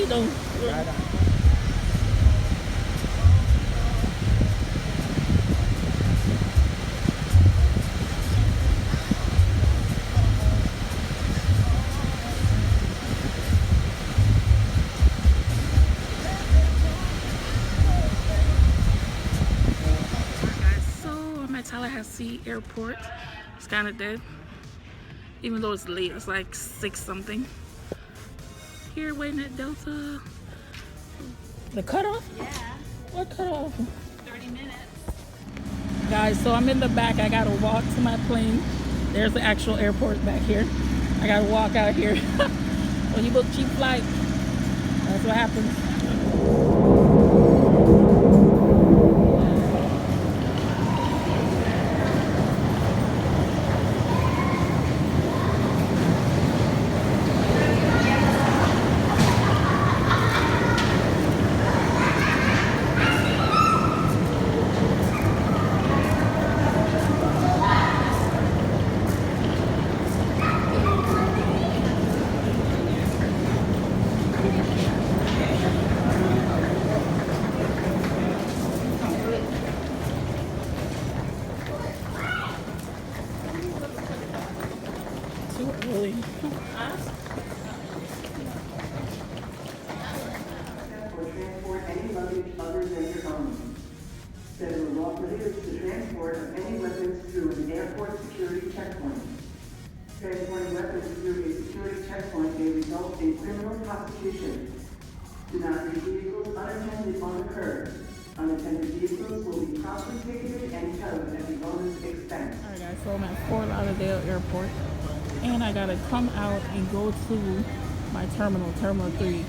sit down. So I'm at Tallahassee Airport. It's kind of dead, even though it's late. It's like 6 something. Here waiting at Delta. The cutoff? Yeah. What cutoff? 30 minutes. Guys, so I'm in the back. I gotta walk to my plane. There's the actual airport back here. I gotta walk out here. When you book cheap flight, that's what happens. Too early. Or transport any luggage other than your own. Federal law prohibits the transport of any weapons through an airport security checkpoint. Transporting weapons through a security checkpoint may result in criminal prosecution. Do not leave vehicles unattended on the curb. Unattended vehicles will be promptly ticketed and towed at the owner's expense. Alright guys, so I'm at Fort Lauderdale Airport. And I gotta come out and go to my terminal, Terminal 3.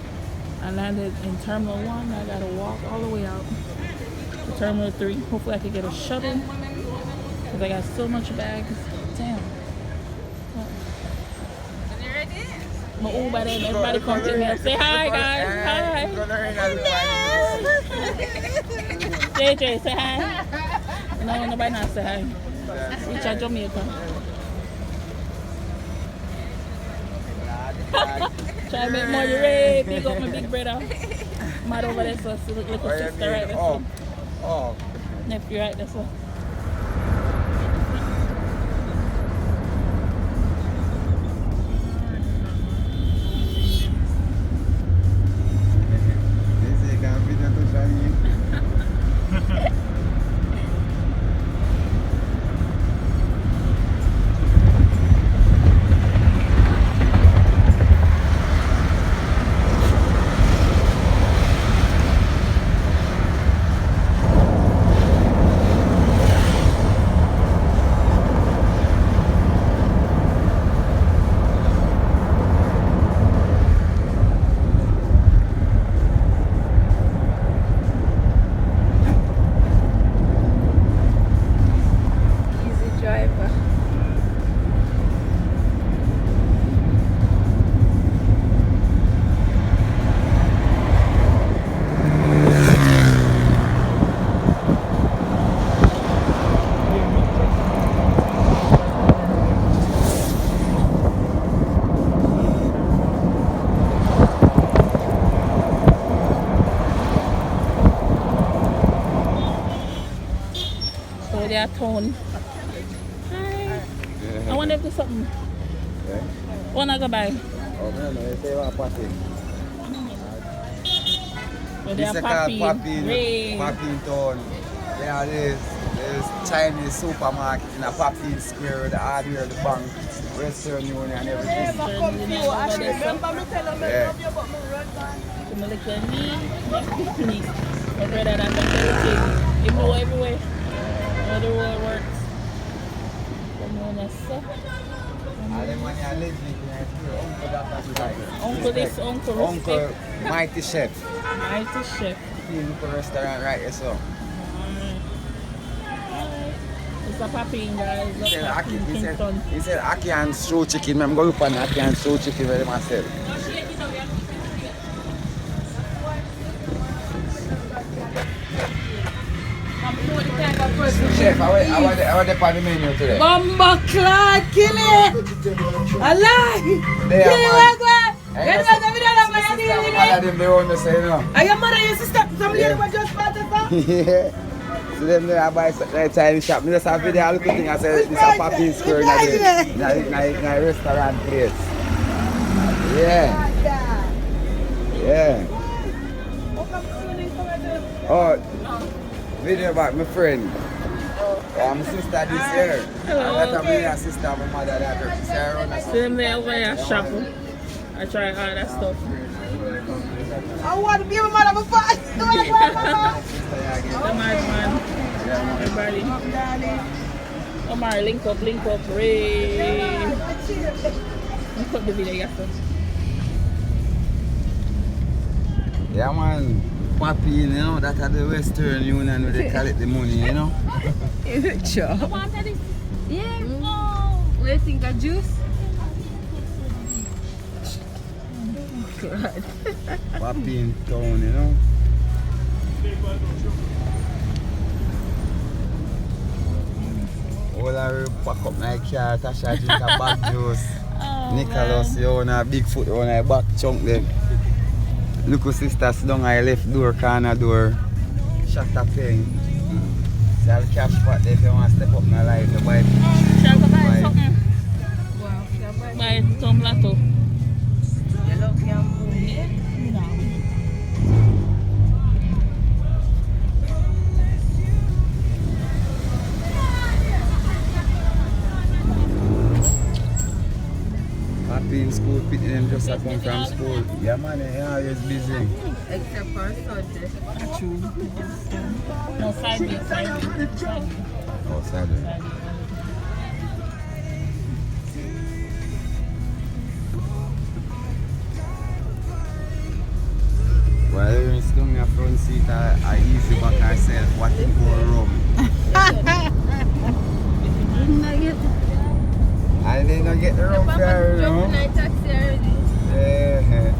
I landed in Terminal 1. I gotta walk all the way out to Terminal 3. Hopefully I can get a shuttle because I got so much bags. Damn. My Uber then, everybody come to me. Say hi guys. Hi. JJ, say hi. No, nobody not say hi. Reach out Jamaica. Try to make more you ready. Big up my big brother. Mad over there, so little sister right there. Oh. Nephew right there, so. Their tone. Hi. I wonder if there's something. Yeah. What I go buy? Oh, no, they say what popping. So they This are is called popping. Popping Town. Yeah, there's Chinese supermarket in a Popping Square with the hardware, the bank, Western Union and everything. Yeah. My little knee. My brother that make everything. You know everywhere. How the world works. Uncle this, uncle Uncle Mighty Chef. Mighty Chef. Local restaurant right there, so. It's a popping, guys. Look, popping Kingston. He said Aki and stew chicken. I'm going to pan Aki and stew chicken very myself. Chef, I want the pan the menu today. Bomba clad, kill it! Allah! There, man. them they want to say no. Are your mother and your sister? Somebody was just part of that? Yeah. So them there I buy that Chinese shop. Me just have video look thing I say this a popping square in a restaurant place. Yeah. Yeah. Oh, video about my friend. My sister this year. That's a my sister, my mother that her sister. See them there over here shopping. I try all that stuff. I want to be my mother before I The man. Everybody. Omar, link up, Ray. Link up the video, yes, sir. Yeah, man. Papi, you know, that's at the Western Union where they collect the money, you know? Sure. Yeah. Oh. What do you think of juice? God. Papi in town, you know? All I pack up my car, Tasha drink a bag juice. Nicholas, you own a Bigfoot, you own a back chunk there. Look at sister sit down at left door, corner door. Shut up thing. See all the cash pot there if you want to step up in life, you buy. Shall we buy something? Buy tumbler too. Yellow campo. Happy in school, picking them just come from school. Yeah man, they always busy. Except for Sunday. True. No, side me. Oh, Saturday. While you're sitting in the front seat, I easy back myself, what can go wrong? I didn't get the wrong car, you know? Yeah.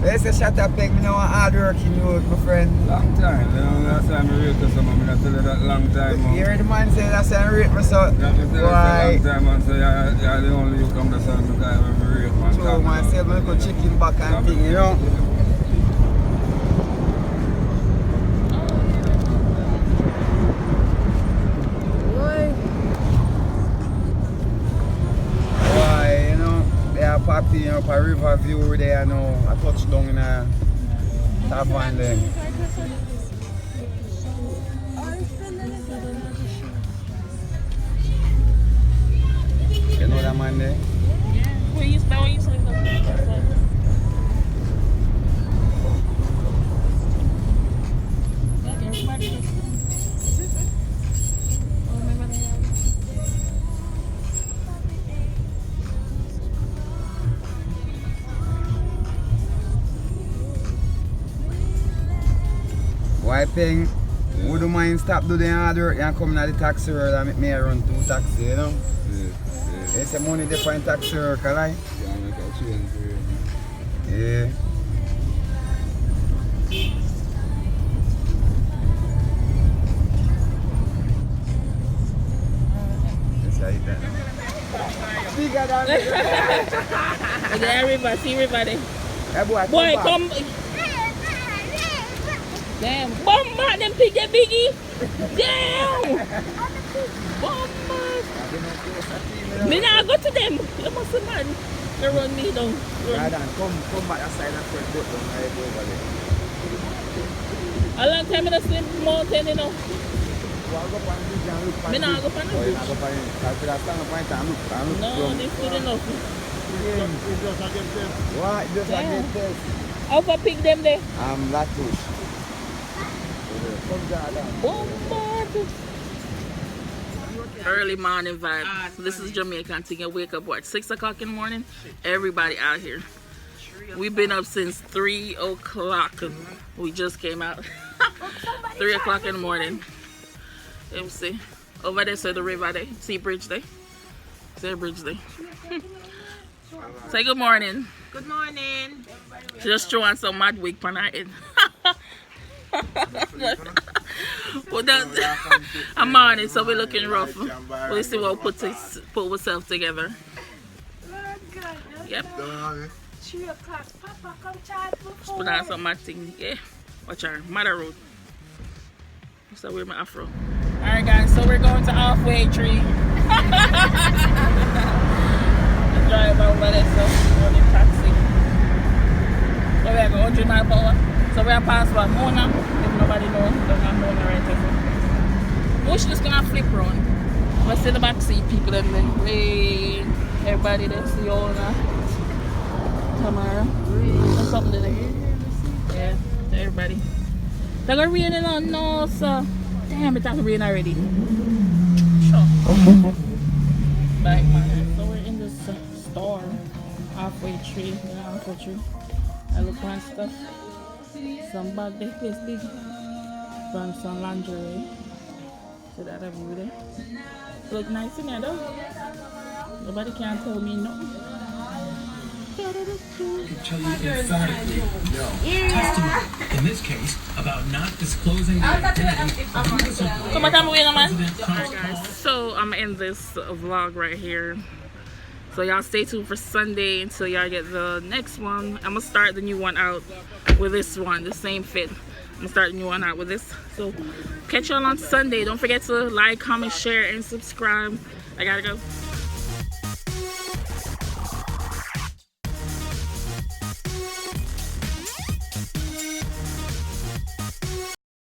They say shut up, peg, me now hard working youth, my friend. Long time, you know, last time I rate to some, I'm going to tell you that long time. You heard the man say last time I rate me, so Why? Long time, man, so you're the only you come to some because I'm rate, man. So man, say me go chicken back and thing, you know? Papi, you know, up a river view there, you know, I touch down in a tavern there. You know that man there? Yeah. Where you sleep? Why thing, would you mind stop doing hard work and come in the taxi world and make me run 2 taxis, you know? Yeah. It's a money different taxi work, right? Yeah, make a change for you. Yeah. Let's say that. Bigger than Everybody, see everybody. Hey Boy, come. Damn, bomb them pig that biggie. Damn. Bomb. Me nah go to them. You must have man. They run me down. Right on, come back aside and put boat down right over there. A long time in the slim mountain, you know. Me nah go pan Oh, you not go pan it. Because I stand up and look. No, this good enough. What? Just against this. How for pick them there? Latouche. Early morning vibe. This is Jamaican thing. You wake up what, 6 o'clock in the morning? Everybody out here. We've been up since 3 o'clock. We just came out. 3 o'clock in the morning. Let me see. Over there, say the river there. See bridge there. Say bridge there. Say good morning. Good morning. Just throwing some mad wig on our head. I'm on it, so we're looking rough. We'll see what we'll put ourselves together. Yep. 3 o'clock. Papa, come charge my Just phone. put on some my thing, yeah. Watch her, Mother Road. So wear my afro. Alright guys, so we're going to halfway tree. The driver over there, so we're in taxi. So we're going 100 miles per hour. So we're past what, Mona? If nobody knows, don't have Mona right there. We're just gonna flip round. Let's see the back seat people in there. Hey, everybody there, see all that. Tamara. Or something there. Yeah, to everybody. They're gonna rain it on, no, sir. Damn, it's rain already. Sure. Back, man. So we're in this store. Halfway tree. I look for stuff. Some bag, this place big. From some lingerie. So that over there. Look nice in there though. Nobody can tell me no. Tell you emphatically no. Testimony, in this case, about not disclosing the identity of the Alright guys, so I'm in this vlog right here. So y'all stay tuned for Sunday until y'all get the next one. I'm gonna start the new one out with this one, the same fit. I'm gonna start the new one out with this. So catch y'all on Sunday. Don't forget to like, comment, share, and subscribe. I gotta go.